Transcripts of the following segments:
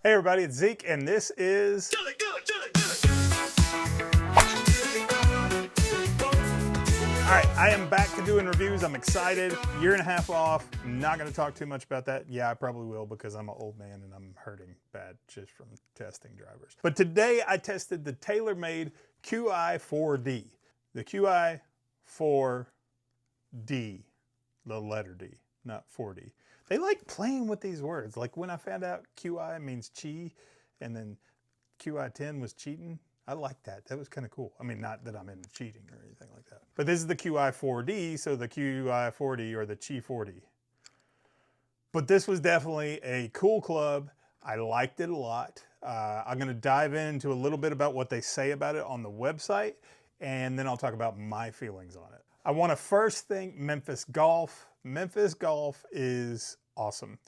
Hey everybody, it's Zeke, and this is... Alright, I am back to doing reviews. I'm excited. Year and a half off. Not going to talk too much about that. Yeah, I probably will because I'm an old man and I'm hurting bad just from testing drivers. But today I tested the TaylorMade Qi4D. The Qi4D. The letter D, not 4D. They like playing with these words. Like when I found out QI means chi and then QI10 was cheating, I liked that. That was kind of cool. I mean, not that I'm into cheating or anything like that. But this is the Qi4D, so the Qi4D or the Qi4D. But this was definitely a cool club. I liked it a lot. I'm going to dive into a little bit about what they say about it on the website, and then I'll talk about my feelings on it. I want to first thank Memphis Golf. Memphis Golf is awesome.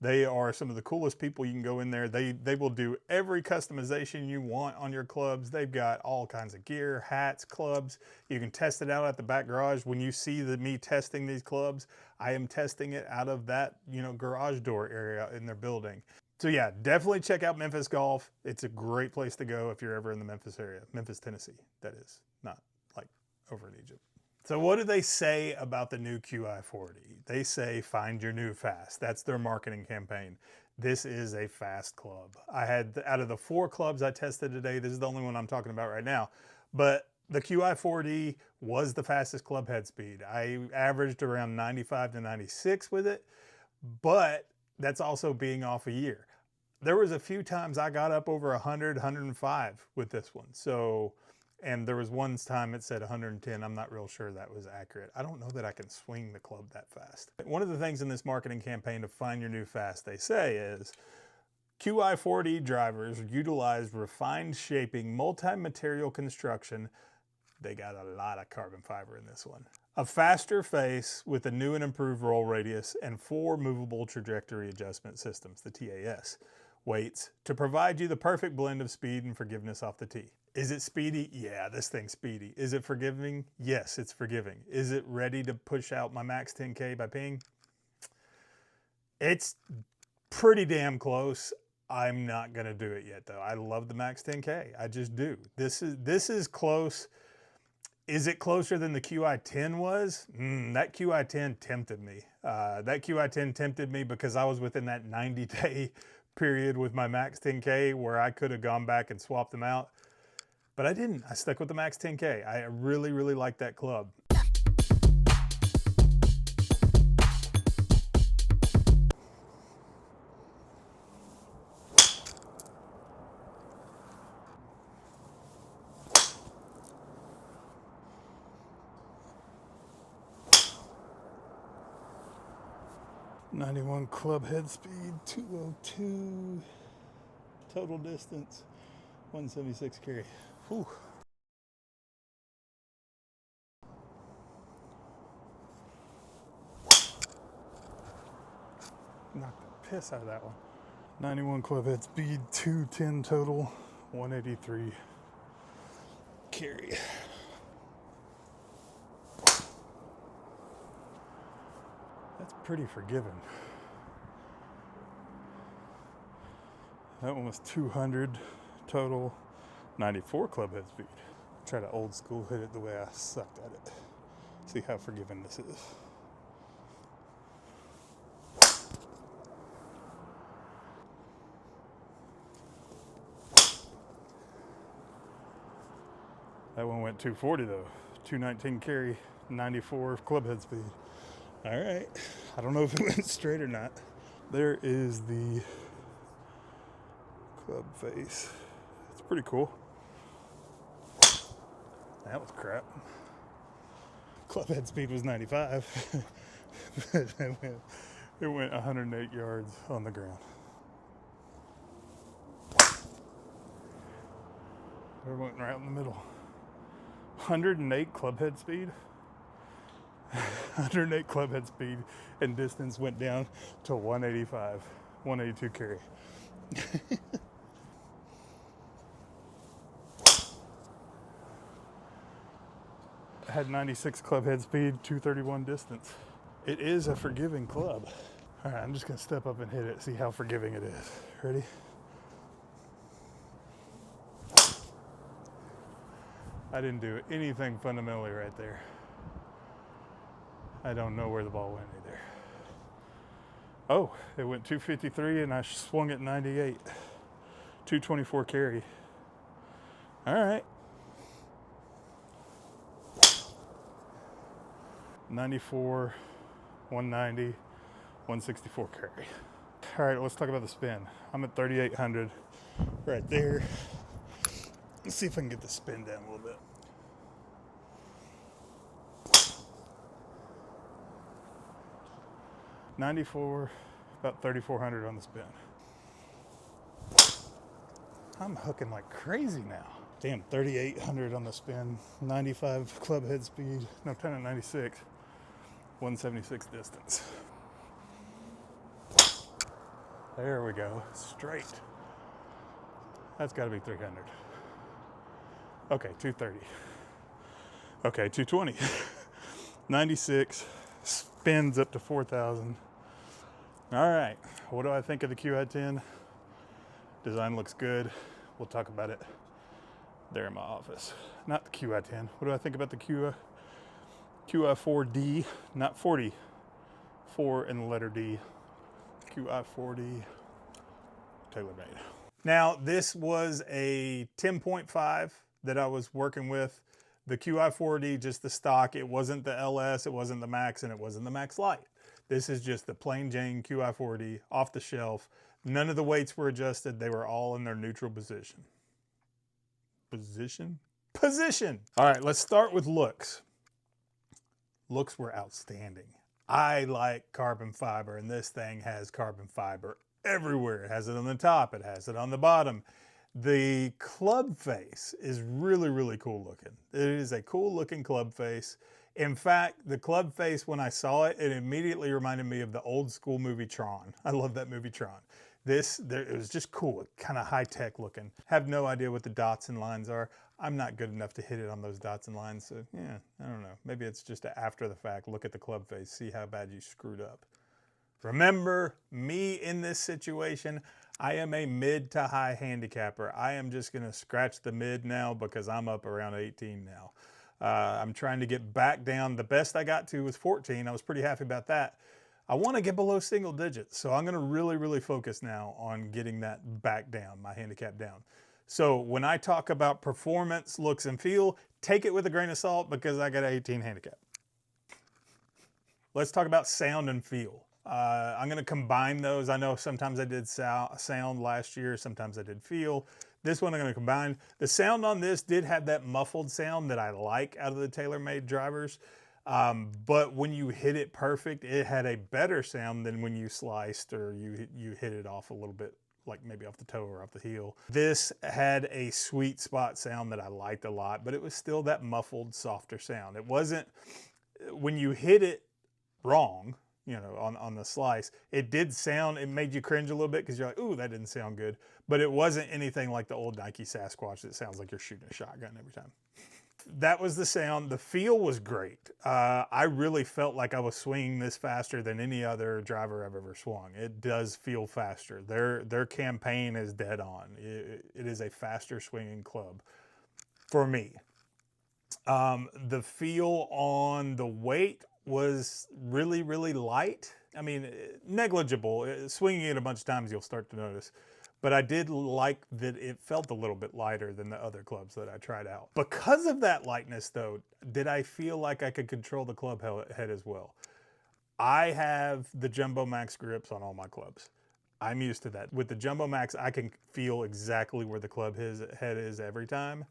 They are some of the coolest people. You can go in there. They will do every customization you want on your clubs. They've got all kinds of gear, hats, clubs. You can test it out at the back garage. When you see me testing these clubs, I am testing it out of that, garage door area in their building. So yeah, definitely check out Memphis Golf. It's a great place to go if you're ever in the Memphis area. Memphis, Tennessee, that is, not like over in Egypt. So what do they say about the new Qi4D? They say, find your new fast. That's their marketing campaign. This is a fast club. I had, out of the 4 clubs I tested today, this is the only one I'm talking about right now, but the Qi4D was the fastest club head speed. I averaged around 95 to 96 with it, but that's also being off a year. There was a few times I got up over 100, 105 with this one. So, and there was one time it said 110. I'm not real sure that was accurate. I don't know that I can swing the club that fast. One of the things in this marketing campaign to find your new fast, they say is, Qi4D drivers utilize refined shaping, multi-material construction. They got a lot of carbon fiber in this one. A faster face with a new and improved roll radius and 4 movable trajectory adjustment systems, the TAS. Weights to provide you the perfect blend of speed and forgiveness off the tee. Is it speedy? Yeah, this thing's speedy. Is it forgiving? Yes, it's forgiving. Is it ready to push out my max 10K by ping? It's pretty damn close. I'm not gonna do it yet though. I love the max 10K. I just do. This is close. Is it closer than the Qi10 was? That Qi10 tempted me. That Qi10 tempted me because I was within that 90-day period with my max 10K where I could have gone back and swapped them out. But I didn't. I stuck with the max 10K. I really, really like that club. .91 club head speed, 202 total distance, 176 carry. Whew. Knocked the piss out of that one. 91 club head speed, 210 total, 183 carry. That's pretty forgiving. That one was 200 total, 94 club head speed. Try to old school hit it the way I sucked at it. See how forgiving this is. That one went 240 though. 219 carry, 94 club head speed. All right, I don't know if it went straight or not. There is the club face. It's pretty cool. That was crap. Club head speed was 95. But it went 108 yards on the ground. It went right in the middle. 108 club head speed. 108 club head speed, and distance went down to 185, 182 carry. I had 96 club head speed, 231 distance. It is a forgiving club. All right, I'm just gonna step up and hit it, see how forgiving it is. Ready? I didn't do anything fundamentally right there. I don't know where the ball went either. Oh, it went 253 and I swung it 98. 224 carry. All right. 94, 190, 164 carry. All right, let's talk about the spin. I'm at 3,800 right there. Let's see if I can get the spin down a little bit. $94, about 3,400 on the spin. I'm hooking like crazy now. Damn, 3,800 on the spin, 95 club head speed, no, 10 at 96, 176 distance. There we go, straight. That's gotta be 300. Okay, 230. Okay, 220. 96, spins up to 4,000. All right, what do I think of the Qi4D? Design looks good. We'll talk about it there in my office. Not the Qi4D. What do I think about the Qi4D? Not 40. 4 in the letter D. Qi4D TaylorMade. Now, this was a 10.5 that I was working with. The Qi4D, just the stock. It wasn't the LS, it wasn't the Max, and it wasn't the Max Lite. This is just the plain Jane Qi4D off the shelf. None of the weights were adjusted. They were all in their neutral position. Position. All right, let's start with looks. Looks were outstanding. I like carbon fiber, and this thing has carbon fiber everywhere. It has it on the top. It has it on the bottom. The club face is really, really cool looking. It is a cool looking club face. In fact, the club face, when I saw it, it immediately reminded me of the old school movie Tron. I love that movie Tron. It was just cool, kind of high-tech looking. Have no idea what the dots and lines are. I'm not good enough to hit it on those dots and lines, so yeah, I don't know. Maybe it's just after the fact, look at the club face, see how bad you screwed up. Remember, me in this situation, I am a mid to high handicapper. I am just gonna scratch the mid now because I'm up around 18 now. I'm trying to get back down. The best I got to was 14. I was pretty happy about that. I want to get below single digits, so I'm going to really, really focus now on getting that back down, my handicap down. So when I talk about performance, looks, and feel, take it with a grain of salt because I got an 18 handicap. Let's talk about sound and feel. I'm going to combine those. I know sometimes I did sound last year, sometimes I did feel. This one I'm going to combine. The sound on this did have that muffled sound that I like out of the TaylorMade drivers. But when you hit it perfect, it had a better sound than when you sliced or you hit it off a little bit, like maybe off the toe or off the heel. This had a sweet spot sound that I liked a lot, but it was still that muffled, softer sound. It wasn't, when you hit it wrong, you know, on the slice, it did sound, it made you cringe a little bit because you're like, ooh, that didn't sound good. But it wasn't anything like the old Nike Sasquatch that sounds like you're shooting a shotgun every time. That was the sound. The feel was great. I really felt like I was swinging this faster than any other driver I've ever swung. It does feel faster. Their campaign is dead on. It is a faster swinging club for me. The feel on the weight was really, really light. I mean, negligible. Swinging it a bunch of times, you'll start to notice. But I did like that it felt a little bit lighter than the other clubs that I tried out. Because of that lightness though, did I feel like I could control the club head as well? I have the Jumbo Max grips on all my clubs. I'm used to that. With the Jumbo Max, I can feel exactly where the club head is every time.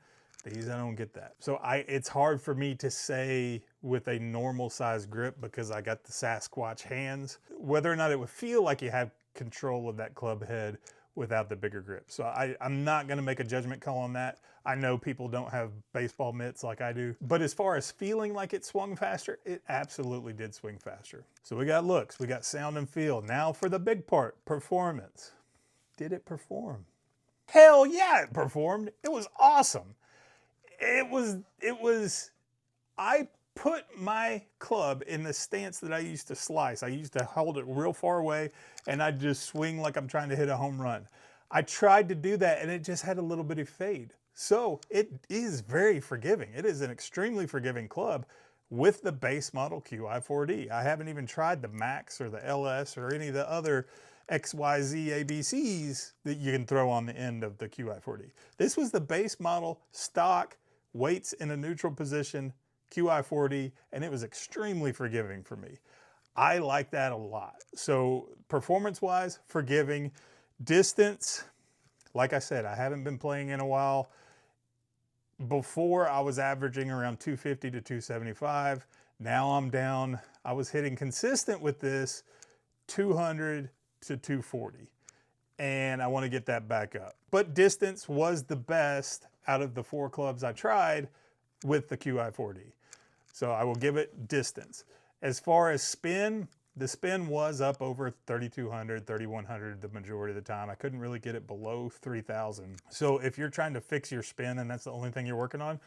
These, I don't get that. So it's hard for me to say with a normal size grip because I got the Sasquatch hands, whether or not it would feel like you have control of that club head without the bigger grip. So I'm not gonna make a judgment call on that. I know people don't have baseball mitts like I do, but as far as feeling like it swung faster, it absolutely did swing faster. So we got looks, we got sound and feel. Now for the big part, performance. Did it perform? Hell yeah, it performed. It was awesome. I put my club in the stance that I used to slice. I used to hold it real far away and I'd just swing like I'm trying to hit a home run. I tried to do that and it just had a little bit of fade. So it is very forgiving. It is an extremely forgiving club with the base model Qi4D. I haven't even tried the Max or the LS or any of the other XYZ ABCs that you can throw on the end of the Qi4D. This was the base model, stock, weights in a neutral position, Qi4D, and it was extremely forgiving for me. I like that a lot. So performance-wise, forgiving. Distance, like I said, I haven't been playing in a while. Before I was averaging around 250 to 275. Now I'm down, I was hitting consistent with this 200 to 240. And I want to get that back up. But distance was the best out of the 4 clubs I tried with the Qi4D. So I will give it distance. As far as spin, the spin was up over 3,200, 3,100 the majority of the time. I couldn't really get it below 3,000. So if you're trying to fix your spin and that's the only thing you're working on,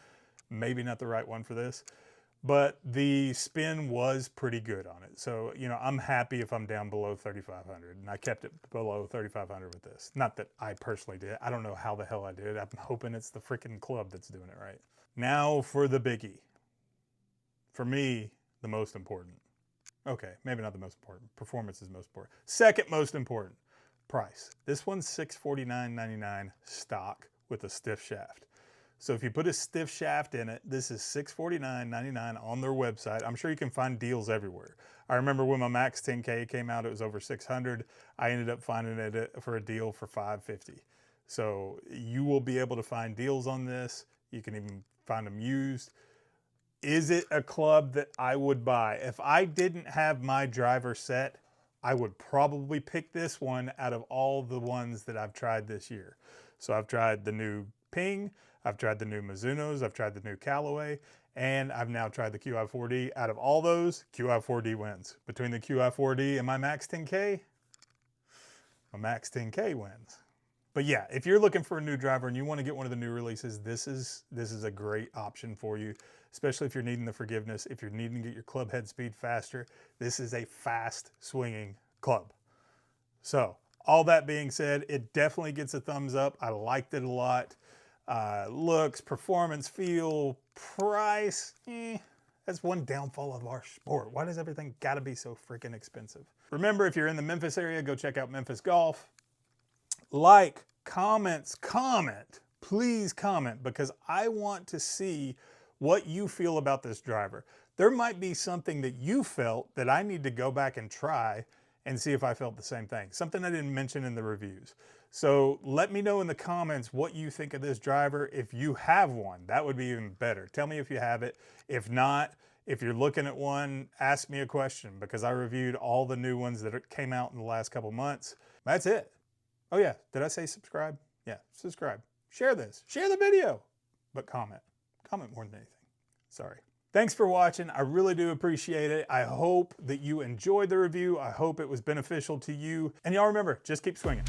maybe not the right one for this. But the spin was pretty good on it. So, you know, I'm happy if I'm down below 3,500. And I kept it below 3,500 with this. Not that I personally did. I don't know how the hell I did. I'm hoping it's the freaking club that's doing it right. Now for the biggie. For me, the most important. Okay, maybe not the most important. Performance is most important. Second most important, price. This one's $649.99 stock with a stiff shaft. So if you put a stiff shaft in it, this is $649.99 on their website. I'm sure you can find deals everywhere. I remember when my Max 10K came out, it was over $600. I ended up finding it for a deal for $550. So you will be able to find deals on this. You can even find them used. Is it a club that I would buy? If I didn't have my driver set, I would probably pick this one out of all the ones that I've tried this year. So I've tried the new Ping, I've tried the new Mizunos, I've tried the new Callaway, and I've now tried the Qi4D. Out of all those, Qi4D wins. Between the Qi4D and my Max 10K, my Max 10K wins. But yeah, if you're looking for a new driver and you want to get one of the new releases, this is a great option for you, especially if you're needing the forgiveness, if you're needing to get your club head speed faster. This is a fast swinging club. So all that being said, it definitely gets a thumbs up. I liked it a lot. Looks, performance, feel, price, that's one downfall of our sport. Why does everything gotta be so freaking expensive? Remember, if you're in the Memphis area, go check out Memphis Golf. Like, comments, comment, please comment, because I want to see what you feel about this driver. There might be something that you felt that I need to go back and try and see if I felt the same thing. Something I didn't mention in the reviews. So let me know in the comments what you think of this driver. If you have one, that would be even better. Tell me if you have it. If not, if you're looking at one, ask me a question, because I reviewed all the new ones that came out in the last couple months. That's it. Oh yeah, did I say subscribe? Yeah, subscribe. Share this, share the video, but comment. Comment more than anything. Sorry. Thanks for watching. I really do appreciate it. I hope that you enjoyed the review. I hope it was beneficial to you. And y'all remember, just keep swinging.